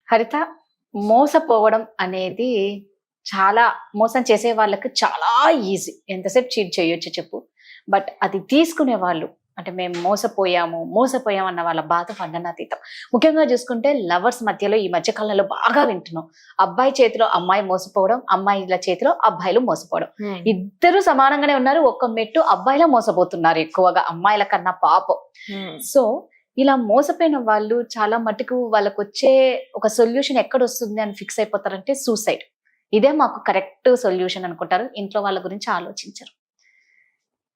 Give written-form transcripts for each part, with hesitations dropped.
హరిత, మోసపోవడం అనేది చాలా మోసం చేసే వాళ్ళకి చాలా ఈజీ. ఎంతసేపు చీట్ చేయొచ్చు చెప్పు. బట్ అది తీసుకునే వాళ్ళు అంటే మేము మోసపోయాం అన్న వాళ్ళ బాధ వర్ణనాతీతం. ముఖ్యంగా చూసుకుంటే లవర్స్ మధ్యలో ఈ మధ్య కాలంలో బాగా వింటున్నాం. అబ్బాయి చేతిలో అమ్మాయి మోసపోవడం, అమ్మాయిల చేతిలో అబ్బాయిలు మోసపోవడం. ఇద్దరు సమానంగానే ఉన్నారు. ఒక్క మెట్టు అబ్బాయిలా మోసపోతున్నారు ఎక్కువగా అమ్మాయిల కన్నా పాపం. సో ఇలా మోసపోయిన వాళ్ళు చాలా మటుకు వాళ్ళకు వచ్చే ఒక సొల్యూషన్ ఎక్కడ వస్తుంది అని ఫిక్స్ అయిపోతారంటే సూసైడ్. ఇదే మాకు కరెక్ట్ సొల్యూషన్ అనుకుంటారు. ఇంట్లో వాళ్ళ గురించి ఆలోచించరు.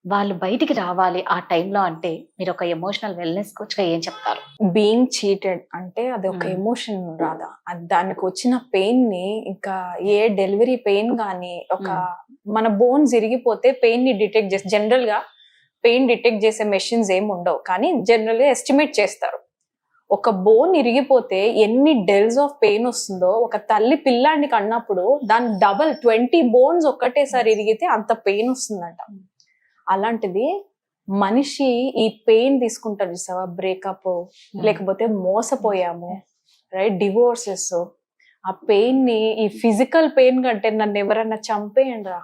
వాళ్ళు బయటికి రావాలి ఆ టైంలో అంటే మీరు ఒక ఎమోషనల్ వెల్నెస్ కోచ్ గా ఏం చెప్తారు? బీయింగ్ చీటెడ్ అంటే అది ఒక ఎమోషన్ రాదా, అది దానికి వచ్చిన పెయిన్ ని ఇంకా ఏ డెలివరీ పెయిన్ గానీ ఒక మన బోన్స్ ఇరిగిపోతే పెయిన్ ని డిటెక్ట్ చేసి, జనరల్ గా పెయిన్ డిటెక్ట్ చేసే మెషిన్స్ ఏమి ఉండవు కానీ జనరల్ గా ఎస్టిమేట్ చేస్తారు. ఒక బోన్ ఇరిగిపోతే ఎన్ని డెల్స్ ఆఫ్ పెయిన్ వస్తుందో ఒక తల్లి పిల్లాడిని కన్నప్పుడు దాని డబల్ 20 బోన్స్ ఒక్కటేసారి ఇరిగితే అంత పెయిన్ వస్తుందంట. అలాంటిది మనిషి ఈ పెయిన్ తీసుకుంటారు చూసావా, బ్రేకప్ లేకపోతే మోసపోయాము, రైట్, డివోర్సెస్, ఆ పెయిన్ ని ఈ ఫిజికల్ పెయిన్ కంటే నన్ను ఎవరన్నా చంపేయండి రా,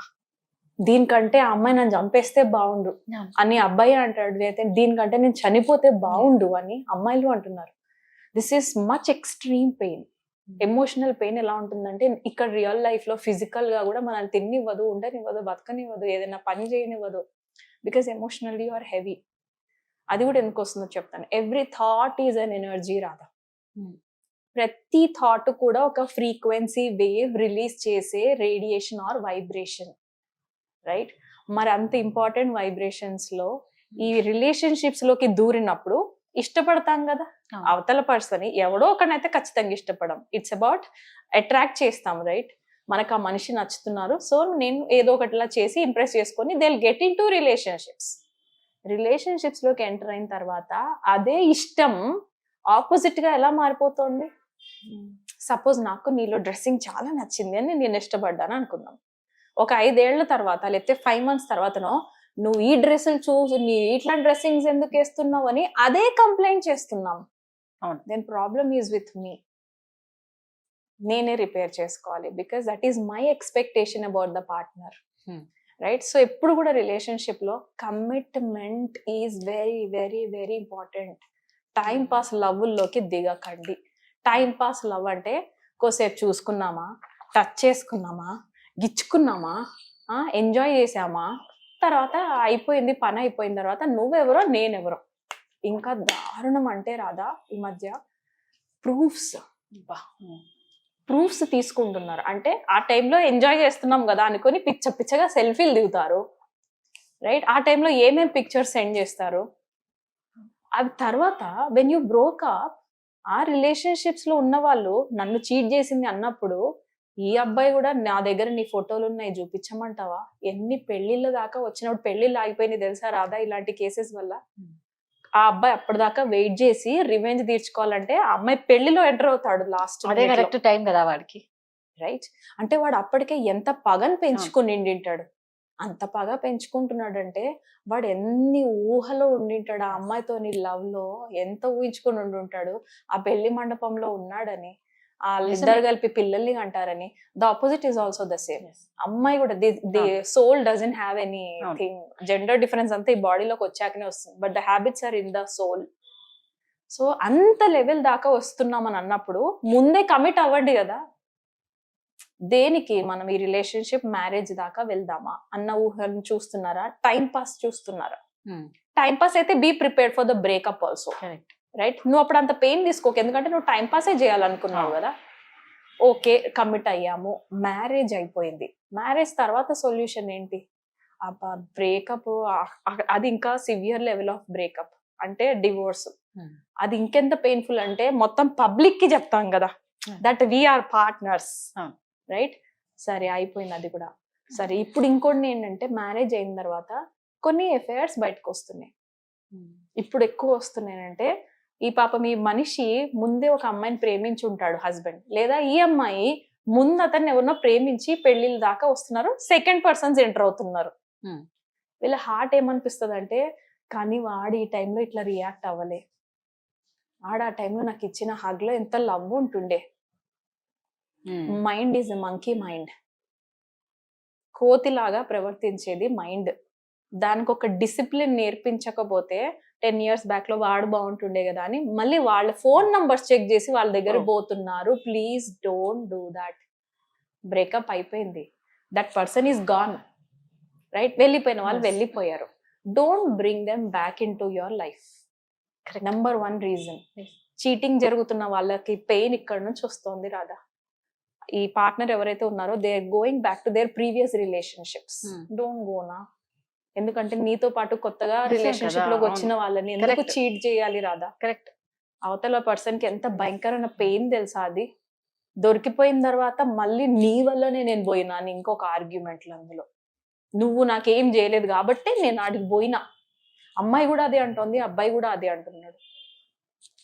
దీనికంటే ఆ అమ్మాయి నన్ను చంపేస్తే బాగుండు అని అబ్బాయి అంటాడు, అయితే దీనికంటే నేను చనిపోతే బాగుండు అని అమ్మాయిలు అంటున్నారు. This is much extreme pain. Emotional pain ఎలా ఉంటుందంటే ఇక్కడ రియల్ లైఫ్ లో ఫిజికల్ గా కూడా మనల్ని తిన్నివ్వదు, ఉండనివ్వదు, బతకనివ్వదు, ఏదైనా పని చేయనివ్వదు. Because emotionally are heavy. అది కూడా ఎందుకు వస్తుందో చెప్తాను. Every thought is an energy రాదా. ప్రతి థాట్ కూడా ఒక ఫ్రీక్వెన్సీ వేవ్ రిలీజ్ చేసే రేడియేషన్ ఆర్ వైబ్రేషన్, రైట్. మరి అంత ఇంపార్టెంట్ వైబ్రేషన్స్ లో ఈ రిలేషన్షిప్స్ లోకి దూరినప్పుడు ఇష్టపడతాం కదా అవతల పర్సన్, ఎవడో ఒకనైతే ఖచ్చితంగా ఇష్టపడం. ఇట్స్ అబౌట్ అట్రాక్ట్ చేస్తాం, రైట్. మనకు ఆ మనిషి నచ్చుతున్నారు, సో నేను ఏదో ఒకటిలా చేసి ఇంప్రెస్ చేసుకొని they will get in to relationships లోకి ఎంటర్ అయిన తర్వాత అదే ఇష్టం ఆపోజిట్ గా ఎలా మారిపోతుంది. సపోజ్ నాకు నీలో డ్రెస్సింగ్ చాలా నచ్చింది అని నేను ఇష్టపడ్డాను అనుకుందాం. ఒక 5 ఏళ్ల తర్వాత లేకపోతే 5 months తర్వాతనో నువ్వు ఈ డ్రెస్సులు చూసి నీ ఇట్లా డ్రెస్సింగ్స్ ఎందుకు వేస్తున్నావు అని అదే కంప్లైంట్ చేస్తున్నాం. అవును, then problem is with me. నేనే రిపేర్ చేసుకోవాలి, because that is my expectation about the partner, right. So ఎప్పుడు కూడా రిలేషన్షిప్ లో commitment is very very very important. Time pass లవ్లోకి దిగకండి. టైం పాస్ లవ్ అంటే కోసేపు చూసుకున్నామా, టచ్ చేసుకున్నామా, గిచ్చుకున్నామా, ఎంజాయ్ చేసామా, తర్వాత అయిపోయింది, పని అయిపోయిన తర్వాత నువ్వెవరో నేనెవరో. ఇంకా దారుణం అంటే రాదా ఈ మధ్య ప్రూఫ్స్ తీసుకుంటున్నారు. అంటే ఆ టైంలో ఎంజాయ్ చేస్తున్నాం కదా అనుకొని పిచ్చగా సెల్ఫీలు దిగుతారు, రైట్. ఆ టైంలో ఏమేం పిక్చర్స్ సెండ్ చేస్తారు. అవి తర్వాత వెన్ యూ బ్రోక్ అప్, ఆ రిలేషన్షిప్స్ లో ఉన్న వాళ్ళు నన్ను చీట్ చేసింది అన్నప్పుడు ఈ అబ్బాయి కూడా నా దగ్గర నీ ఫోటోలు ఉన్నాయి చూపించమంటావా. ఎన్ని పెళ్లిళ్ళ దాకా వచ్చినప్పుడు పెళ్లిళ్ళు ఆగిపోయినాయి తెలుసా రాదా ఇలాంటి కేసెస్ వల్ల. ఆ అబ్బాయి అప్పటిదాకా వెయిట్ చేసి రివెంజ్ తీర్చుకోవాలంటే ఆ అమ్మాయి పెళ్లిలో ఎంటర్ అవుతాడు లాస్ట్. అదే కరెక్ట్ టైం కదా వాడికి, రైట్. అంటే వాడు అప్పటికే ఎంత పగని పెంచుకుని ఉండింటాడు. అంత పగ పెంచుకుంటున్నాడంటే వాడు ఎన్ని ఊహలో ఉండింటాడు. ఆ అమ్మాయితో లవ్ లో ఎంత ఊహించుకొని ఉండుంటాడు. ఆ పెళ్లి మండపంలో ఉన్నాడని, వాళ్ళిద్దరు కలిపి పిల్లల్ని అంటారని. The opposite is also the same. అమ్మాయి కూడా the soul doesn't have anything. Gender difference అంతా ఈ బాడీలోకి వచ్చాకనే వస్తుంది, but the habits are in the soul. So అంత లెవెల్ దాకా వస్తున్నామని అన్నప్పుడు ముందే కమిట్ అవ్వండి కదా. దేనికి మనం ఈ రిలేషన్షిప్ మ్యారేజ్ దాకా వెళ్దామా అన్న ఊహను చూస్తున్నారా, టైం పాస్ చూస్తున్నారా? టైం పాస్ అయితే be prepared for the breakup also, right. నువ్వు అప్పుడు అంత పెయిన్ తీసుకోకు, ఎందుకంటే నువ్వు టైం పాసే చేయాలనుకున్నావు కదా. ఓకే, కమిట్ అయ్యాము, మ్యారేజ్ అయిపోయింది. మ్యారేజ్ తర్వాత సొల్యూషన్ ఏంటి? బ్రేకప్, అది ఇంకా సివియర్ లెవెల్ ఆఫ్ బ్రేకప్ అంటే డివోర్స్. అది ఇంకెంత పెయిన్ఫుల్ అంటే మొత్తం పబ్లిక్ కి చెప్తాం కదా దట్ వీఆర్ పార్ట్నర్స్, రైట్. సరే అయిపోయింది అది కూడా. సరే ఇప్పుడు ఇంకోటి ఏంటంటే మ్యారేజ్ అయిన తర్వాత కొన్ని అఫైర్స్ బయటకు వస్తున్నాయి. ఇప్పుడు ఎక్కువ వస్తున్నాయంటే ఈ పాపం ఈ మనిషి ముందే ఒక అమ్మాయిని ప్రేమించి ఉంటాడు హస్బెండ్, లేదా ఈ అమ్మాయి ముందు అతన్ని ఎవరినో ప్రేమించి పెళ్లిళ్ళ దాకా వస్తున్నారు, సెకండ్ పర్సన్స్ ఎంటర్ అవుతున్నారు. వీళ్ళ హార్ట్ ఏమనిపిస్తుంది అంటే కానీ వాడు ఈ టైంలో ఇట్లా రియాక్ట్ అవ్వలే, వాడు ఆ టైంలో నాకు ఇచ్చిన హగ్ లో ఎంత లవ్ ఉంటుండే, మైండ్ ఈజ్ మంకీ మైండ్. కోతిలాగా ప్రవర్తించేది మైండ్. దానికి ఒక డిసిప్లిన్ నేర్పించకపోతే 10 years బ్యాక్ లో వాడు బాగుంటుండే కదా అని మళ్ళీ వాళ్ళ ఫోన్ నంబర్స్ చెక్ చేసి వాళ్ళ దగ్గర పోతున్నారు. Please don't do that. Breakup అయిపోయింది, that person is gone, right? వెళ్ళిపోయిన వాళ్ళు వెళ్ళిపోయారు. Don't bring them back into your life. Number 1 reason. Cheating జరుగుతున్న వాళ్ళకి పెయిన్ ఇక్కడ నుంచి వస్తుంది రాదా. ఈ పార్ట్నర్ ఎవరైతే ఉన్నారో they are going back to their previous relationships. Don't gonna. ఎందుకంటే నీతో పాటు కొత్తగా రిలేషన్షిప్ లోకి వచ్చిన వాళ్ళని ఎందుకు చీట్ చేయాలి రాదా? కరెక్ట్. అవతల పర్సన్ కి ఎంత భయంకరమైన పెయిన్ తెలుసా అది. దొరికిపోయిన తర్వాత మళ్ళీ నీ వల్లనే నేను పోయినా అని ఇంకొక ఆర్గ్యుమెంట్లు. అందులో నువ్వు నాకేం చేయలేదు కాబట్టి నేను ఆడికి పోయినా. అమ్మాయి కూడా అదే అంటోంది, అబ్బాయి కూడా అదే అంటున్నాడు.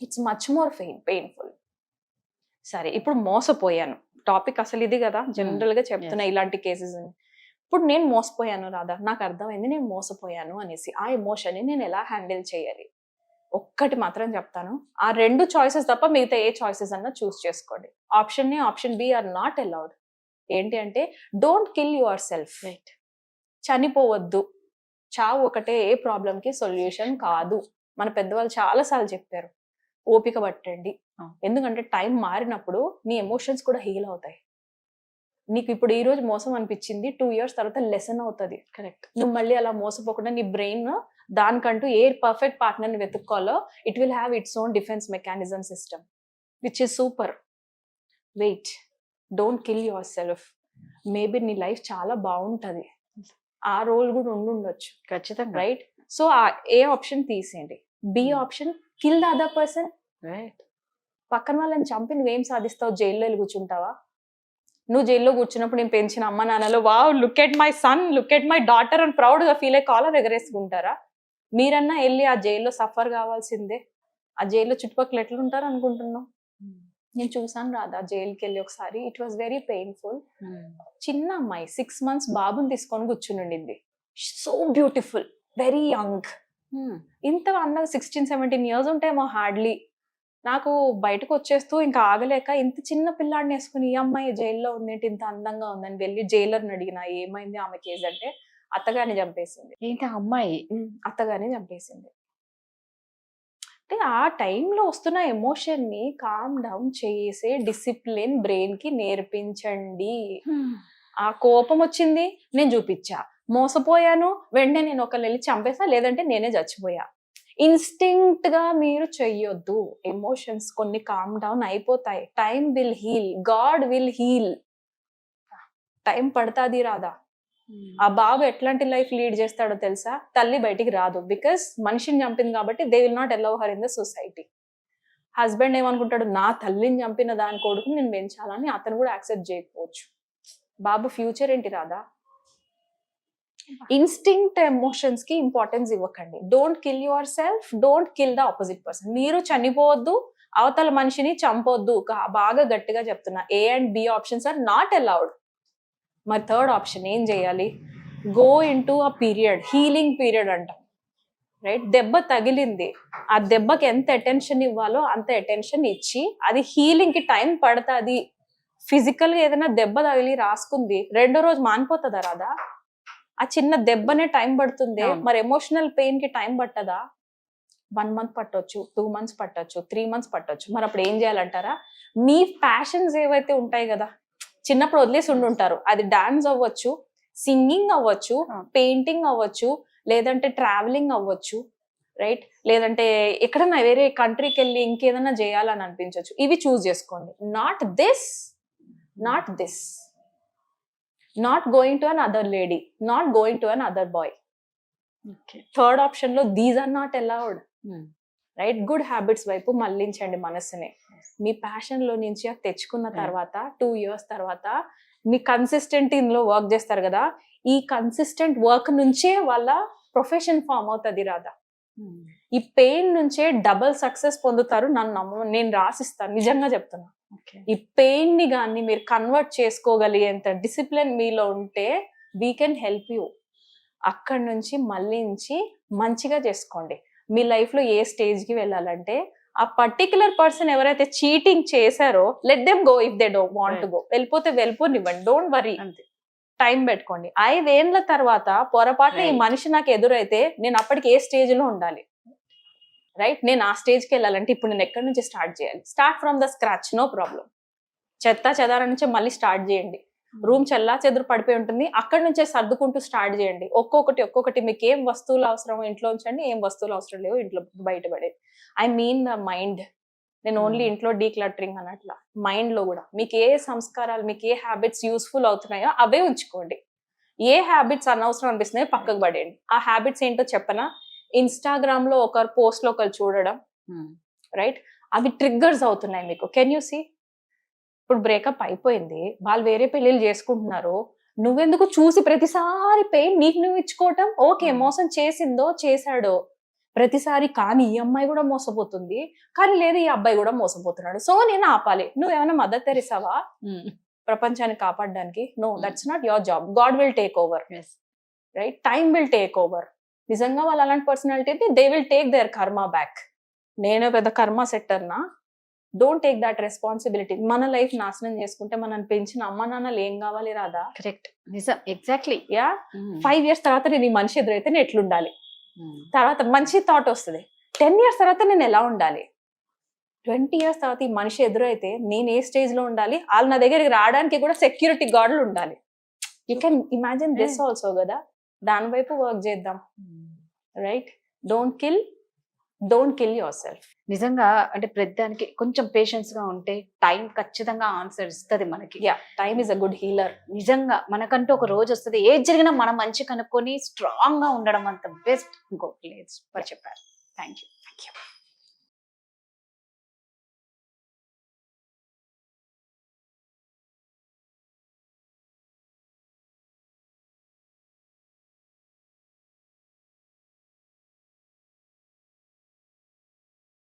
It's much more painful. సరే, ఇప్పుడు మోసపోయాను టాపిక్ అసలు ఇది కదా, జనరల్ గా చెప్తున్నా ఇలాంటి కేసెస్. ఇప్పుడు నేను మోసపోయాను రాదా, నాకు అర్థమైంది నేను మోసపోయాను అనేసి. ఆ ఎమోషన్ ని నేను ఎలా హ్యాండిల్ చేయాలి? ఒక్కటి మాత్రం చెప్తాను, ఆ 2 చాయిసెస్ తప్ప మిగతా ఏ చాయిసెస్ అన్నా చూస్ చేసుకోండి. Option A, option B are not allowed. ఏంటి అంటే, don't kill yourself. Right? చనిపోవద్దు. చావు ఒకటే ఏ ప్రాబ్లం కి సొల్యూషన్ కాదు. మన పెద్దవాళ్ళు చాలా సార్లు చెప్పారు, ఓపిక పట్టండి. ఎందుకంటే టైం మారినప్పుడు నీ ఎమోషన్స్ కూడా హీల్ అవుతాయి. నీకు ఇప్పుడు ఈ రోజు మోసం అనిపించింది, 2 years తర్వాత లెసన్ అవుతుంది. కరెక్ట్? నువ్వు మళ్ళీ అలా మోసపోకుండా నీ బ్రెయిన్ దానికంటూ ఏ పర్ఫెక్ట్ పార్ట్నర్ ని వెతుక్కోవాలో it will have its own defence mechanism system, which is super. Wait, don't kill yourself. Maybe నీ లైఫ్ చాలా బాగుంటది, ఆ రోల్ కూడా ఉండొచ్చు. ఖచ్చితంగా. రైట్? సో ఏ ఆప్షన్ తీసేయండి. B option, kill the other person. Right? పక్కన వాళ్ళని చంపి నువ్వేం సాధిస్తావు? జైల్లో వెళ్ళి కూర్చుంటావా? నువ్వు జైల్లో కూర్చున్నప్పుడు నేను పెంచిన అమ్మ నాన్నలో wow look at my son, look at my daughter అని ప్రౌడ్ గా ఫీల్ అయ్యి కాలర్ ఎగరేసుకుంటారా? మీరన్నా వెళ్ళి ఆ జైల్లో సఫర్ కావాల్సిందే. ఆ జైల్లో చుట్టుపక్కల ఎట్లుంటారు అనుకుంటున్నావు? నేను చూసాను రాదా జైలుకి వెళ్ళి ఒకసారి. It was very painful. చిన్న అమ్మాయి 6 months బాబుని తీసుకొని కూర్చుని, సో బ్యూటిఫుల్, వెరీ యంగ్. ఇంత అందంగా 16-17 years ఉంటాయేమో హార్డ్లీ. నాకు బయటకు వచ్చేస్తూ ఇంకా ఆగలేక ఇంత చిన్న పిల్లాడిని వేసుకుని ఈ అమ్మాయి జైల్లో ఉంది ఇంత అందంగా ఉందని వెళ్ళి జైలర్ని అడిగిన ఏమైంది ఆమె కేసు అంటే, అత్తగారిని చంపేసింది. ఏంటి అమ్మాయి? అత్తగారిని చంపేసింది. అంటే ఆ టైంలో వస్తున్న ఎమోషన్ ని కామ్ డౌన్ చేసే డిసిప్లిన్ బ్రెయిన్ కి నేర్పించండి. ఆ కోపం వచ్చింది, నేను చూపించా. మోసపోయాను, వెంటనే నేను ఒకళ్ళు వెళ్ళి చంపేసా, లేదంటే నేనే చచ్చిపోయా. ఇన్స్టింక్ట్ గా మీరు చెయ్యొద్దు. ఎమోషన్స్ కొన్ని కామ్ డౌన్ అయిపోతాయి. Time will heal, god will heal. Time పడుతుంది రాదా. ఆ బాబు ఎట్లాంటి లైఫ్ లీడ్ చేస్తాడో తెలుసా? తల్లి బయటికి రాదు, బికాస్ మనిషిని చంపింది కాబట్టి they will not allow her in the society. Husband ఏమనుకుంటాడు, నా తల్లిని చంపిన దాని కొడుకు నేను పెంచాలని, అతను కూడా యాక్సెప్ట్ చేయకపోవచ్చు. బాబు ఫ్యూచర్ ఏంటి రాదా? ఇన్స్టింక్ట్ ఎమోషన్స్ కి ఇంపార్టెన్స్ ఇవ్వకండి. Don't kill yourself, don't kill the opposite person. మీరు చనిపోవద్దు, అవతల మనిషిని చంపొద్దు. బాగా గట్టిగా చెప్తున్నా, A and B options are not allowed. మరి థర్డ్ ఆప్షన్ ఏం చేయాలి? Go into a period, healing period అంటాం. రైట్? దెబ్బ తగిలింది, ఆ దెబ్బకి ఎంత అటెన్షన్ ఇవ్వాలో అంత అటెన్షన్ ఇచ్చి, అది హీలింగ్ కి టైం పడుతుంది. ఫిజికల్ గా ఏదైనా దెబ్బ తగిలి రాసుకుంది, 2వ రోజు మానిపోతుందా రాదా? ఆ చిన్న దెబ్బనే టైం పడుతుంది. మరి ఎమోషనల్ పెయిన్ కి టైం పట్టదా? 1 month పట్టొచ్చు, 2 months పట్టొచ్చు, 3 months పట్టొచ్చు. మరి అప్పుడు ఏం చేయాలంటారా? మీ ప్యాషన్స్ ఏవైతే ఉంటాయి కదా, చిన్నప్పుడు వదిలేసి ఉండుంటారు, అది డాన్స్ అవ్వచ్చు, సింగింగ్ అవ్వచ్చు, పెయింటింగ్ అవ్వచ్చు, లేదంటే ట్రావెలింగ్ అవ్వచ్చు, రైట్? లేదంటే ఎక్కడన్నా వేరే కంట్రీకి వెళ్ళి ఇంకేదైనా చేయాలని అనిపించవచ్చు. ఇవి చూస్ చేసుకోండి. Not this, not this. Not going to another lady, not going to another boy. Third option లో these are not allowed. Right? Good habits వైపు మళ్లించండి మనసుని. మీ ప్యాషన్ లో నుంచి తెచ్చుకున్న తర్వాత 2 years తర్వాత మీ కన్సిస్టెంట్ ఇందులో వర్క్ చేస్తారు కదా, ఈ కన్సిస్టెంట్ వర్క్ నుంచే వాళ్ళ ప్రొఫెషన్ ఫామ్ అవుతుంది రాదా. ఈ పెయిన్ నుంచే డబుల్ సక్సెస్ పొందుతారు. నేను రాసిస్తాను, నిజంగా చెప్తున్నా. ఈ పెయిన్ ని కానీ మీరు కన్వర్ట్ చేసుకోగలిగేంత డిసిప్లిన్ మీలో ఉంటే వీ కెన్ హెల్ప్ యూ. అక్కడి నుంచి మళ్ళించి మంచిగా చేసుకోండి. మీ లైఫ్ లో ఏ స్టేజ్ కి వెళ్ళాలంటే ఆ పర్టికులర్ పర్సన్ ఎవరైతే చీటింగ్ చేశారో let them go if they don't want to go. వెళ్ళిపోతే వెళ్ళిపోనివ్వండి, డోంట్ వరీ. అంతే. టైం పెట్టుకోండి. 5 ఏళ్ల తర్వాత పొరపాటున ఈ Right. మనిషి నాకు ఎదురైతే నేను అప్పటికి ఏ స్టేజ్ లో ఉండాలి, రైట్? నేను ఆ స్టేజ్కి వెళ్ళాలంటే ఇప్పుడు నేను ఎక్కడి నుంచి స్టార్ట్ చేయాలి? Start from the scratch, no problem. చెత్త చెదార నుంచి మళ్ళీ స్టార్ట్ చేయండి. రూమ్ చెల్లా చెదురు పడిపోయి ఉంటుంది, అక్కడి నుంచే సర్దుకుంటూ స్టార్ట్ చేయండి. ఒక్కొక్కటి మీకు ఏం వస్తువులు అవసరమో ఇంట్లో ఉంచండి, ఏం వస్తువులు అవసరం లేవో ఇంట్లో బయటపడే. I mean the mind. నేను ఓన్లీ ఇంట్లో డీక్లటరింగ్ అన్నట్ల, మైండ్ లో కూడా మీకు ఏ సంస్కారాలు, మీకు ఏ హ్యాబిట్స్ యూస్ఫుల్ అవుతున్నాయో అవే ఉంచుకోండి. ఏ హ్యాబిట్స్ అనవసరం అనిపిస్తున్నాయో పక్కకు పడేయండి. ఆ హ్యాబిట్స్ ఏంటో చెప్పనా? ఇన్స్టాగ్రామ్ లో ఒకరు పోస్ట్ లో ఒకరు చూడడం, రైట్? అవి ట్రిగ్గర్స్ అవుతున్నాయి మీకు. Can you see? ఇప్పుడు బ్రేకప్ అయిపోయింది, వాళ్ళు వేరే పెళ్లిళ్ళు చేసుకుంటున్నారు, నువ్వెందుకు చూసి ప్రతిసారి పెయిన్ నీకు నువ్వు ఇచ్చుకోవటం? ఓకే, మోసం చేసిందో చేశాడో ప్రతిసారి, కానీ ఈ అమ్మాయి కూడా మోసపోతుంది, కానీ లేదు ఈ అబ్బాయి కూడా మోసపోతున్నాడు, సో నేను ఆపాలి. నువ్వేమైనా మదర్ తెరిసావా ప్రపంచాన్ని కాపాడడానికి? No, that's not your job. God will take over, right? Time will take over. నిజంగా వాళ్ళు అలాంటి పర్సనాలిటీ అయితే they will take their karma back. నేను పెద్ద కర్మ సెట్టర్నా? Don't take that responsibility. మన లైఫ్ నాశనం చేసుకుంటే మనం పెంచిన అమ్మ నాన్నలు ఏం కావాలి రాదా? కరెక్ట్, నిజం, ఎగ్జాక్ట్లీ. యా, 5 years తర్వాత నేను ఈ మనిషి ఎదురైతే నేను ఎట్లుండాలి? తర్వాత మంచి థాట్ వస్తుంది. 10 years తర్వాత నేను ఎలా ఉండాలి? 20 years తర్వాత ఈ మనిషి ఎదురైతే నేను ఏ స్టేజ్ లో ఉండాలి? వాళ్ళు నా దగ్గరికి రావడానికి కూడా సెక్యూరిటీ గార్డులు ఉండాలి. You can imagine this also కదా. దాని వైపు వర్క్ చేద్దాం, right? Don't kill your self. నిజంగా అంటే ప్రతిదానికి కొంచెం పేషెన్స్ గా ఉంటే టైం ఖచ్చితంగా ఆన్సర్ ఇస్తుంది మనకి. Yeah, time is a good healer. నిజంగా మనకంటూ ఒక రోజు వస్తుంది, ఏది జరిగినా మనం మంచి కనుక్కొని స్ట్రాంగ్ గా ఉండడం అంత బెస్ట్ ఇంకొకటి లేదు. చెప్పారు. Thank you.